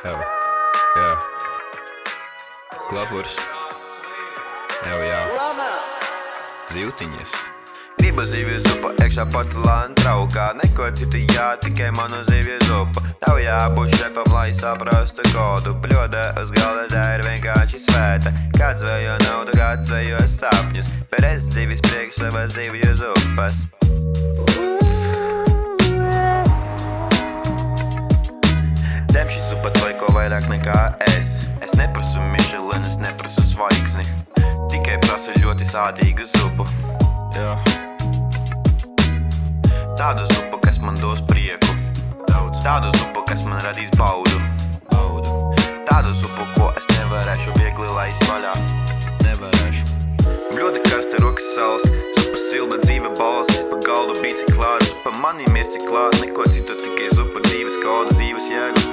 Evo, jā. Klapurs. Evo, jā. Zivtiņas. Gribu zivju zupu, iekšā porcelāna traukā. Neko citu jā, tikai manu zivju zupu. Tev jābūt šefam, lai saprastu kodu. Bļoda uz galda tā ir vienkārši svēta. Kāds vējo naudu, kāds vējo sapņus. Bet es zivis priekš savas zivju zupas. Dem šī zupa tvaiko vairāk nekā es. Es neprasu Michelin, es neprasu zvaigzni. Tikai prasu ļoti sātīgu zupu. Jā. Tādu zupu, kas man dos prieku. Tādu zupu, kas man radīs baudu. Tādu zupu, ko es nevarēšu viegli laist vaļā. Bļoda karsta rokas sals, zupa silda dzīve balss. Pa galdu bija cik klāt, zupa manim ir cik klāt. Neko citu, tikai zupa dzīves kodu, dzīves jēgu.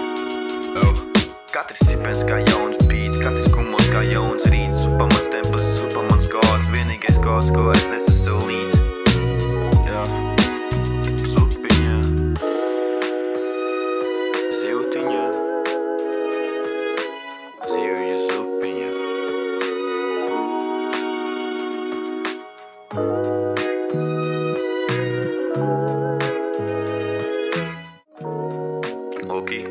Katrs sipens kā jauns pīts, katrs kumos kā jauns rīts. Zupa mans templis, zupa mans gods, vienīgais gods, ko es nesasu līdz. Jā. Zupiņa, zivtiņa, zivju zupiņa. Lūkī,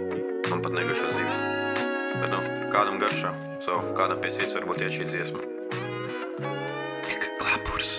man pat negaršo zivis. Bet kādam garšo, kādam pie sirds varbūt iet šī dziesma. Klapurs.